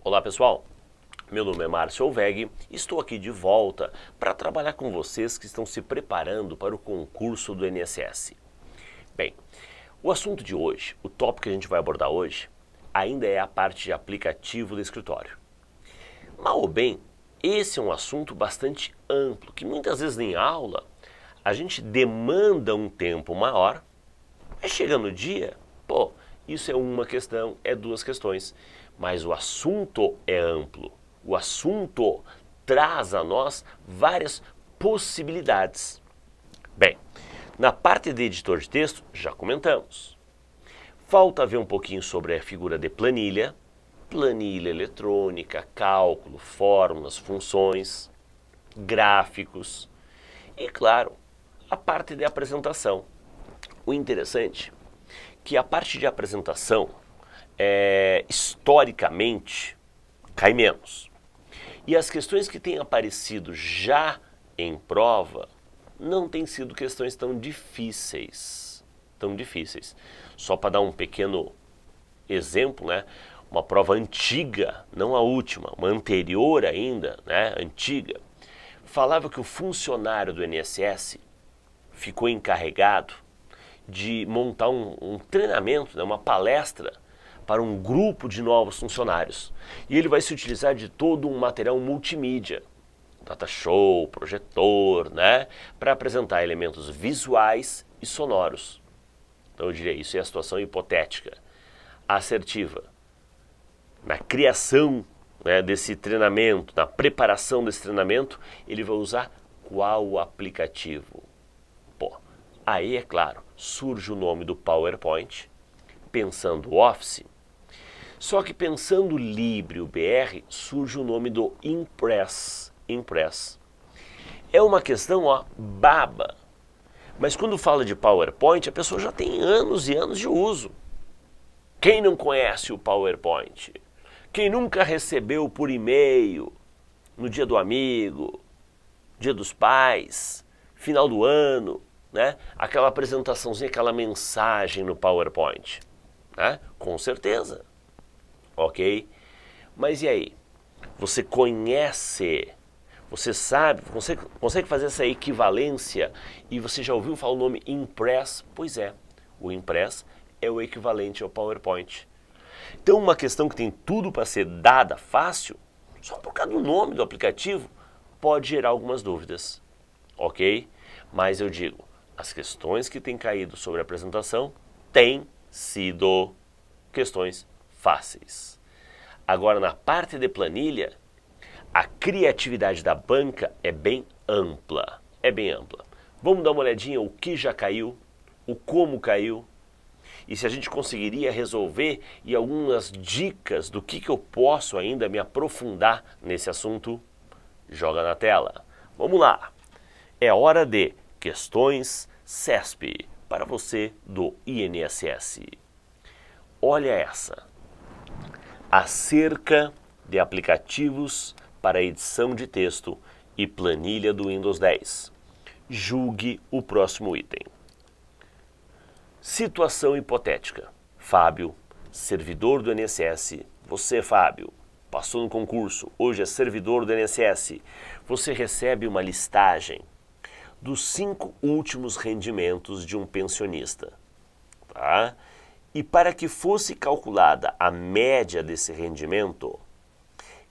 Olá pessoal, meu nome é Márcio Alveg e estou aqui de volta para trabalhar com vocês que estão se preparando para o concurso do INSS. Bem, o assunto de hoje, o tópico que a gente vai abordar hoje, ainda é a parte de aplicativo do escritório. Mal ou bem, esse é um assunto bastante amplo, que muitas vezes em aula a gente demanda um tempo maior, mas chega no dia, isso é uma questão, é duas questões, mas o assunto é amplo. O assunto traz a nós várias possibilidades. Bem, na parte de editor de texto, já comentamos. Falta ver um pouquinho sobre a figura de planilha, planilha eletrônica, cálculo, fórmulas, funções, gráficos e, claro, a parte de apresentação. O interessante é que a parte de apresentação, historicamente, cai menos. E as questões que têm aparecido já em prova não têm sido questões tão difíceis. Só para dar um pequeno exemplo, né? Uma prova antiga, não a última, uma anterior ainda, né? Antiga, falava que o funcionário do INSS ficou encarregado de montar um treinamento, né, uma palestra para um grupo de novos funcionários. E ele vai se utilizar de todo um material multimídia, data show, projetor, né, para apresentar elementos visuais e sonoros. Então eu diria, isso é a situação hipotética. Assertiva. Na criação, né, desse treinamento, na preparação desse treinamento, ele vai usar qual aplicativo? Aí, é claro, surge o nome do PowerPoint, pensando o Office, só que pensando o Libre, o BR, surge o nome do Impress. É uma questão, baba, mas quando fala de PowerPoint, a pessoa já tem anos e anos de uso. Quem não conhece o PowerPoint? Quem nunca recebeu por e-mail, no dia do amigo, dia dos pais, final do ano, né? Aquela apresentaçãozinha, aquela mensagem no PowerPoint, né? Com certeza, ok? Mas e aí? Você conhece, você sabe, consegue fazer essa equivalência e você já ouviu falar o nome Impress? Pois é, o Impress é o equivalente ao PowerPoint. Então uma questão que tem tudo para ser dada fácil, só por causa do nome do aplicativo, pode gerar algumas dúvidas, ok? Mas eu digo, as questões que têm caído sobre a apresentação têm sido questões fáceis. Agora, na parte de planilha, a criatividade da banca é bem ampla. Vamos dar uma olhadinha o que já caiu, o como caiu, e se a gente conseguiria resolver e algumas dicas do que eu posso ainda me aprofundar nesse assunto, joga na tela. Vamos lá! É hora de questões CESP para você do INSS. Olha essa. Acerca de aplicativos para edição de texto e planilha do Windows 10. Julgue o próximo item. Situação hipotética. Fábio, servidor do INSS. Você, Fábio, passou no concurso, hoje é servidor do INSS. Você recebe uma listagem dos 5 últimos rendimentos de um pensionista, tá? E para que fosse calculada a média desse rendimento,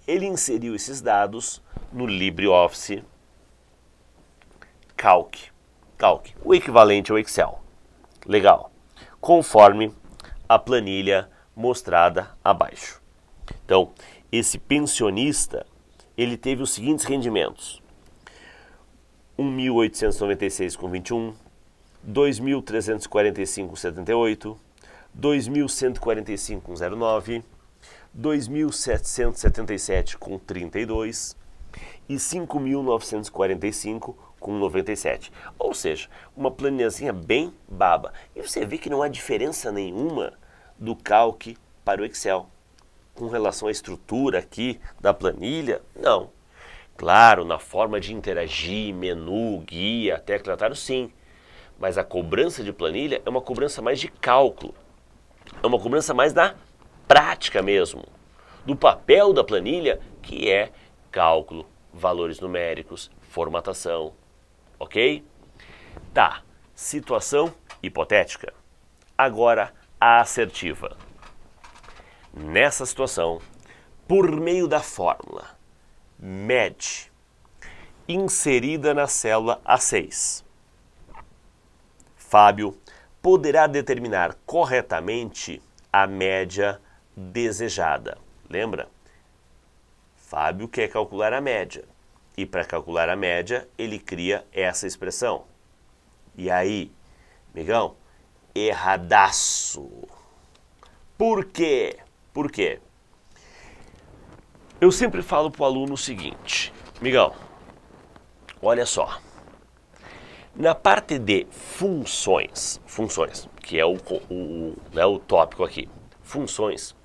ele inseriu esses dados no LibreOffice Calc, o equivalente ao Excel. Legal. Conforme a planilha mostrada abaixo. Então, esse pensionista, ele teve os seguintes rendimentos: 1.896,21, 2.345,78, 2.145,09, 2.777,32 e 5.945,97. Ou seja, uma planilhazinha bem baba. E você vê que não há diferença nenhuma do Calc para o Excel. Com relação à estrutura aqui da planilha, não. Claro, na forma de interagir, menu, guia, tecla, atalho, sim. Mas a cobrança de planilha é uma cobrança mais de cálculo. É uma cobrança mais da prática mesmo. do papel da planilha, que é cálculo, valores numéricos, formatação, ok? Tá, situação hipotética. Agora a assertiva. Nessa situação, por meio da fórmula MED, inserida na célula A6, Fábio poderá determinar corretamente a média desejada. Lembra? Fábio quer calcular a média. E para calcular a média, ele cria essa expressão. E aí, amigão, erradaço. Por quê? Por quê? Eu sempre falo para o aluno o seguinte, amigão, olha só. Na parte de funções, que é o tópico aqui, funções,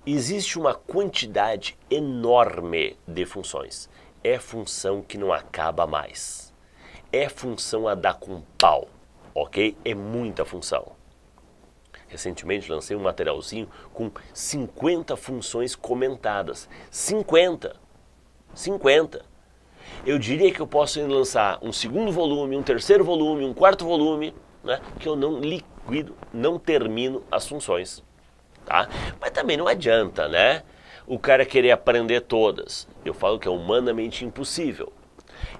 existe uma quantidade enorme de funções. É função que não acaba mais. É função a dar com pau, ok? É muita função. Recentemente lancei um materialzinho com 50 funções comentadas. 50! Eu diria que eu posso lançar um segundo volume, um terceiro volume, um quarto volume, né, que eu não liquido, não termino as funções. Tá? Mas também não adianta, né? O cara querer aprender todas. Eu falo que é humanamente impossível.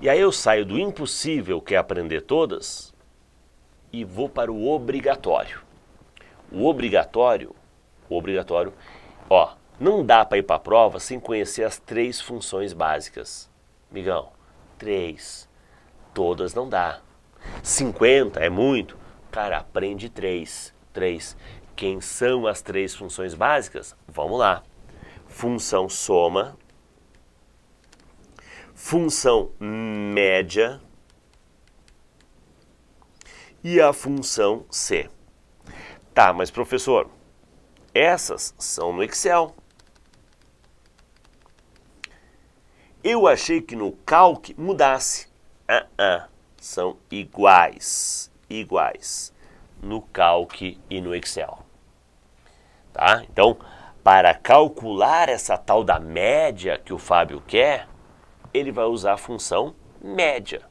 E aí eu saio do impossível, que é aprender todas, e vou para o obrigatório. O obrigatório, ó, não dá para ir para a prova sem conhecer as 3 funções básicas. Migão, 3. Todas não dá. 50 é muito? Cara, aprende 3. Quem são as 3 funções básicas? Vamos lá. Função soma, função média e a função C. Tá, mas professor, essas são no Excel. Eu achei que no Calc mudasse. São iguais no Calc e no Excel. Tá? Então, para calcular essa tal da média que o Fábio quer, ele vai usar a função média.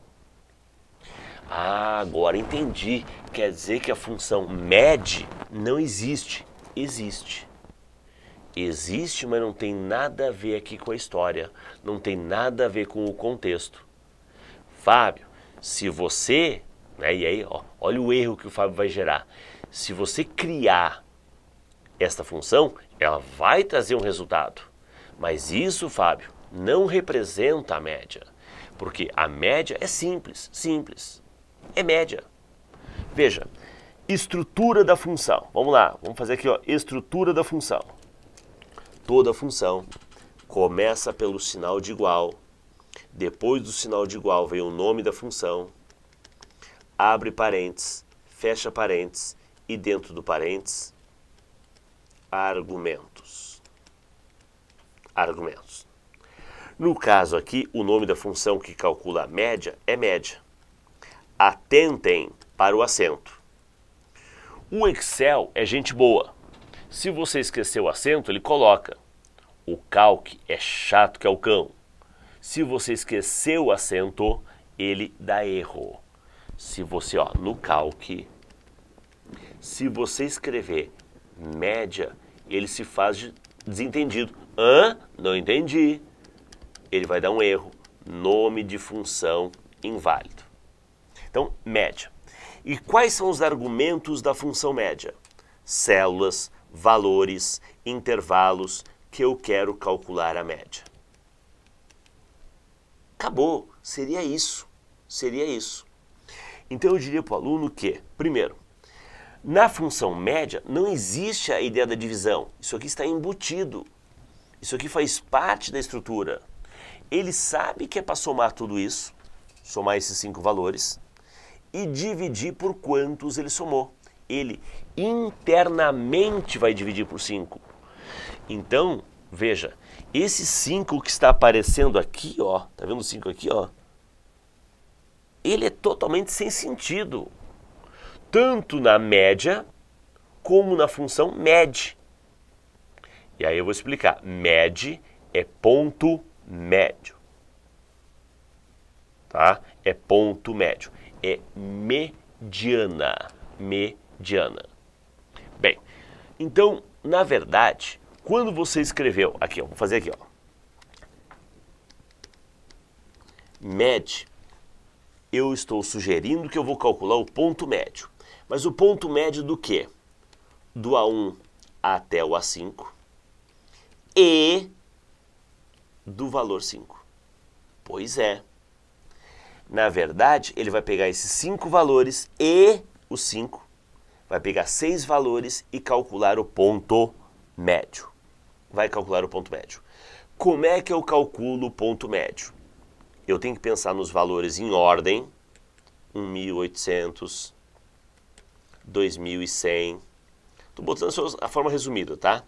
Ah, agora entendi. Quer dizer que a função MED não existe. Existe. Existe, mas não tem nada a ver aqui com a história. Não tem nada a ver com o contexto. Fábio, se você... né, e aí, ó, olha o erro que o Fábio vai gerar. Se você criar esta função, ela vai trazer um resultado. Mas isso, Fábio, não representa a média. Porque a média é simples. É média. Veja, estrutura da função. Vamos lá, vamos fazer aqui, ó, estrutura da função. Toda função começa pelo sinal de igual. Depois do sinal de igual vem o nome da função. Abre parênteses, fecha parênteses e dentro do parênteses, argumentos. No caso aqui, o nome da função que calcula a média é média. Atentem para o acento. O Excel é gente boa. Se você esqueceu o acento, ele coloca. O Calc é chato que é o cão. Se você esqueceu o acento, ele dá erro. Se você, ó, no Calc, se você escrever média, ele se faz de desentendido. Não entendi. Ele vai dar um erro. Nome de função inválido. Então, média. E quais são os argumentos da função média? Células, valores, intervalos que eu quero calcular a média. Acabou. Seria isso. Então eu diria para o aluno que, primeiro, na função média não existe a ideia da divisão. Isso aqui está embutido. Isso aqui faz parte da estrutura. Ele sabe que é para somar tudo isso, somar esses 5 valores, e dividir por quantos ele somou. Ele internamente vai dividir por 5. Então, veja, esse 5 que está aparecendo aqui, ó, tá vendo o 5 aqui, ó? Ele é totalmente sem sentido. Tanto na média, como na função MED. E aí eu vou explicar. MED é ponto médio. Tá? É ponto médio. É mediana. Mediana. Bem, então, na verdade, quando você escreveu... Aqui, ó, vou fazer aqui, ó. MED, eu estou sugerindo que eu vou calcular o ponto médio. Mas o ponto médio do quê? Do A1 até o A5 e do valor 5. Pois é. Na verdade, ele vai pegar esses 5 valores e os 5, vai pegar 6 valores e calcular o ponto médio. Vai calcular o ponto médio. Como é que eu calculo o ponto médio? Eu tenho que pensar nos valores em ordem, 1.800, 2.100, estou botando a forma resumida, tá?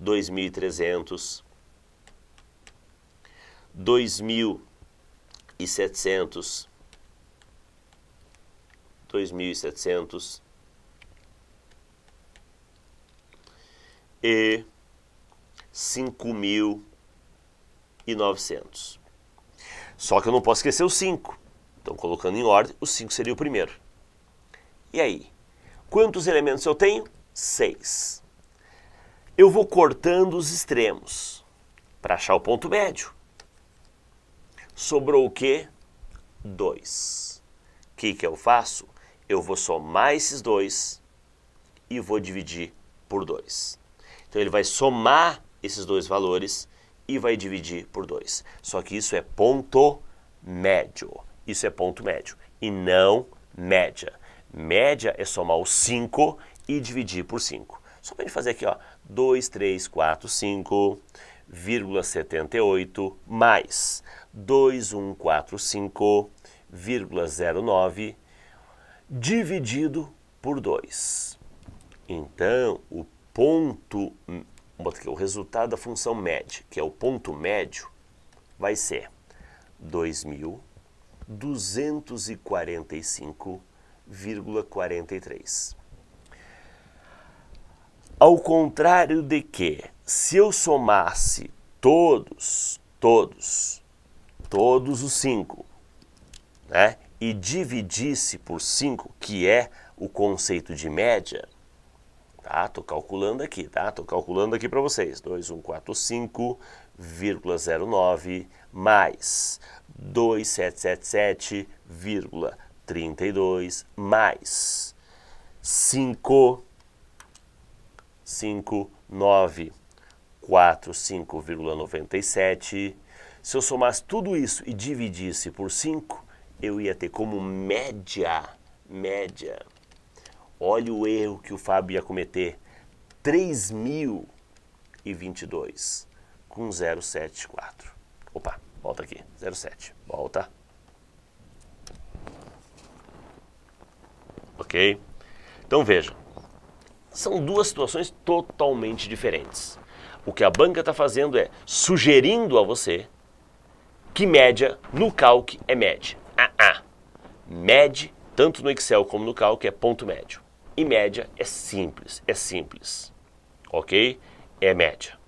2.300, 2.700, 2.700 e 5.900. Só que eu não posso esquecer os 5. Então, colocando em ordem, o 5 seria o primeiro. E aí? Quantos elementos eu tenho? 6. Eu vou cortando os extremos para achar o ponto médio. Sobrou o quê? 2. O que eu faço? Eu vou somar esses 2 e vou dividir por 2. Então, ele vai somar esses 2 valores e vai dividir por 2. Só que isso é ponto médio. Isso é ponto médio e não média. Média é somar os 5 e dividir por 5. Só para a gente fazer aqui, ó, 2, 3, 4, 5,78 mais 2145,09 dividido por 2. Então, o ponto, o resultado da função média, que é o ponto médio, vai ser 2.245,43. Ao contrário de que, se eu somasse todos os 5, né, e dividisse por 5, que é o conceito de média, tá? Tô calculando aqui, tá? Tô calculando aqui para vocês. 2145,09 mais 2777,32 mais 5.945,97. Se eu somasse tudo isso e dividisse por 5, eu ia ter como média. Olha o erro que o Fábio ia cometer. 3.022 com 074. Opa, volta aqui. 07. Volta. Ok? Então veja. São duas situações totalmente diferentes. O que a banca está fazendo é sugerindo a você que média no Calc é média. Média, tanto no Excel como no Calc, é ponto médio. E média é simples. Ok? É média.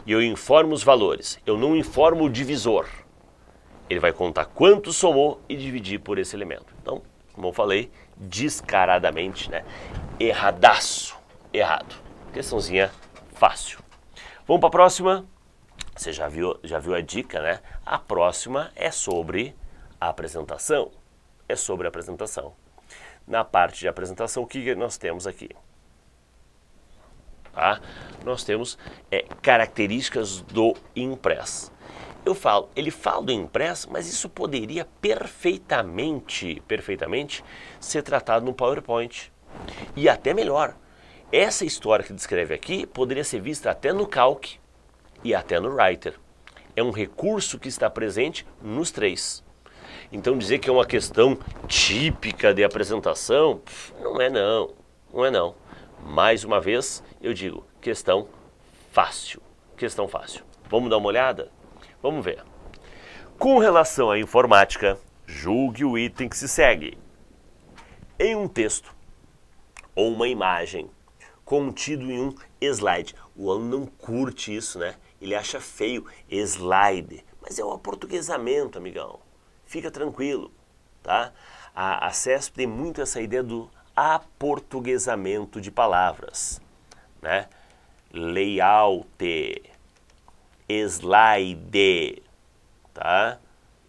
E eu informo os valores, eu não informo o divisor. Ele vai contar quanto somou e dividir por esse elemento. Então, como eu falei, descaradamente, né? Erradaço. Errado. Questãozinha fácil. Vamos para a próxima? Você já viu a dica, né? A próxima é sobre a apresentação. É sobre a apresentação. Na parte de apresentação, o que nós temos aqui? Tá? Nós temos características do impresso. Ele fala do impresso, mas isso poderia perfeitamente ser tratado no PowerPoint. E até melhor, essa história que descreve aqui poderia ser vista até no Calc e até no Writer. É um recurso que está presente nos 3. Então dizer que é uma questão típica de apresentação, não é não. Mais uma vez, eu digo, questão fácil. Vamos dar uma olhada? Vamos ver. Com relação à informática, julgue o item que se segue. Em um texto ou uma imagem contido em um slide. O aluno não curte isso, né? Ele acha feio, slide. Mas é um aportuguesamento, amigão. Fica tranquilo, tá? A CESP tem muito essa ideia do aportuguesamento de palavras, né? Layout, slide, tá?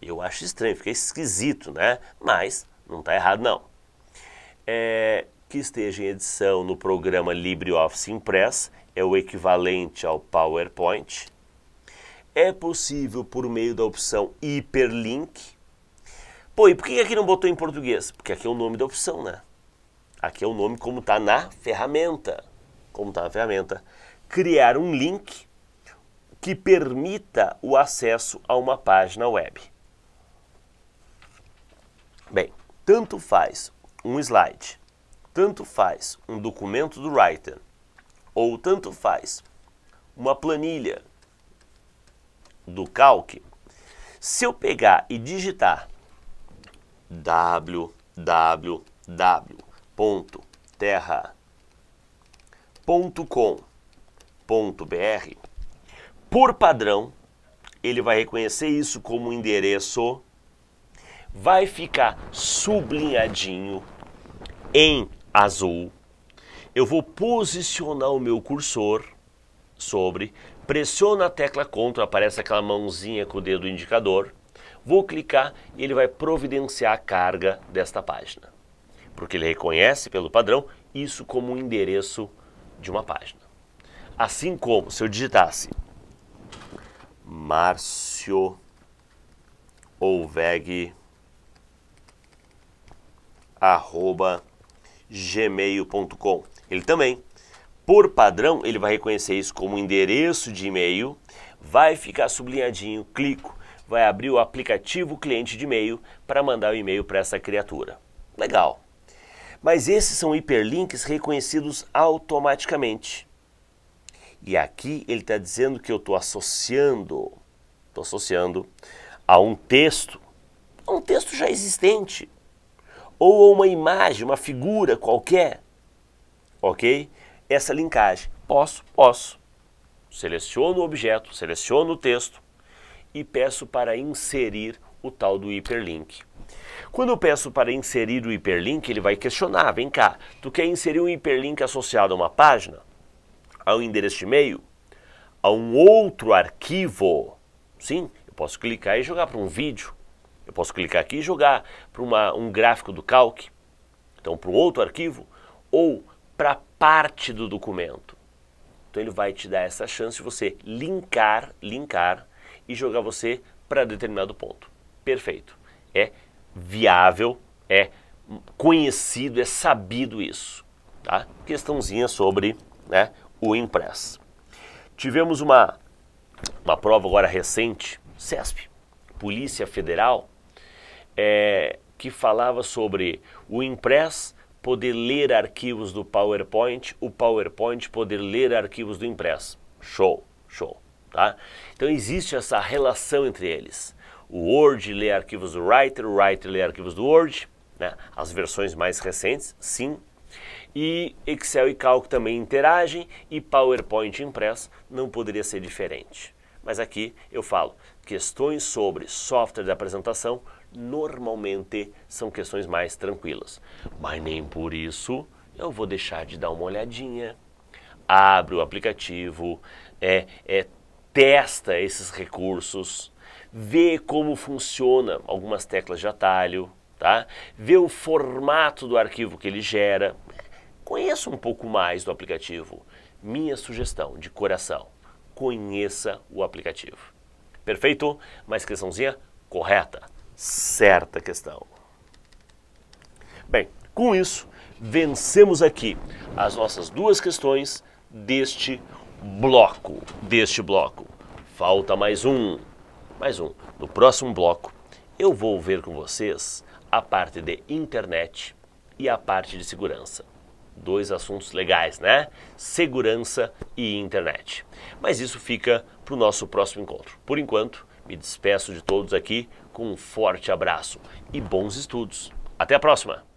Eu acho estranho, fica esquisito, né? Mas não está errado, não. Que esteja em edição no programa LibreOffice Impress, é o equivalente ao PowerPoint. É possível por meio da opção Hyperlink. Pô, e por que aqui não botou em português? Porque aqui é o nome da opção, né? Aqui é o nome como está na ferramenta. Como está na ferramenta. Criar um link que permita o acesso a uma página web. Bem, tanto faz um slide, tanto faz um documento do Writer, ou tanto faz uma planilha do Calc, se eu pegar e digitar www.terra.com.br, por padrão, ele vai reconhecer isso como endereço, vai ficar sublinhadinho em azul. Eu vou posicionar o meu cursor sobre, pressiono a tecla Ctrl, aparece aquela mãozinha com o dedo indicador, vou clicar e ele vai providenciar a carga desta página. Porque ele reconhece, pelo padrão, isso como um endereço de uma página. Assim como se eu digitasse Márcio Olveg @gmail.com. Ele também, por padrão, ele vai reconhecer isso como endereço de e-mail, vai ficar sublinhadinho, clico, vai abrir o aplicativo cliente de e-mail para mandar o e-mail para essa criatura. Legal. Mas esses são hiperlinks reconhecidos automaticamente. E aqui ele está dizendo que eu estou associando a um texto já existente, ou a uma imagem, uma figura qualquer, ok? Essa linkagem. Posso. Seleciono o objeto, seleciono o texto e peço para inserir o tal do hiperlink. Quando eu peço para inserir o hiperlink, ele vai questionar, vem cá, tu quer inserir um hiperlink associado a uma página, a um endereço de e-mail, a um outro arquivo? Sim, eu posso clicar e jogar para um vídeo. Eu posso clicar aqui e jogar para um gráfico do Calc, então para um outro arquivo, ou para parte do documento. Então ele vai te dar essa chance de você linkar e jogar você para determinado ponto. Perfeito. É viável, é conhecido, é sabido isso. Tá? Questãozinha sobre, né, o Impress. Tivemos uma prova agora recente, CESP, Polícia Federal, que falava sobre o Impress poder ler arquivos do PowerPoint, o PowerPoint poder ler arquivos do Impress. Show. Tá? Então existe essa relação entre eles. O Word lê arquivos do Writer, o Writer lê arquivos do Word, né? As versões mais recentes, sim. E Excel e Calc também interagem, e PowerPoint Impress não poderia ser diferente. Mas aqui eu falo, questões sobre software de apresentação normalmente são questões mais tranquilas. Mas nem por isso eu vou deixar de dar uma olhadinha. Abre o aplicativo, testa esses recursos, vê como funciona algumas teclas de atalho, tá? Vê o formato do arquivo que ele gera. Conheça um pouco mais do aplicativo. Minha sugestão de coração, conheça o aplicativo. Perfeito? Mais questãozinha correta. Certa questão. Bem, com isso, vencemos aqui as nossas duas questões deste bloco. Falta mais um. No próximo bloco, eu vou ver com vocês a parte de internet e a parte de segurança. Dois assuntos legais, né? Segurança e internet. Mas isso fica para o nosso próximo encontro. Por enquanto, me despeço de todos aqui com um forte abraço e bons estudos. Até a próxima!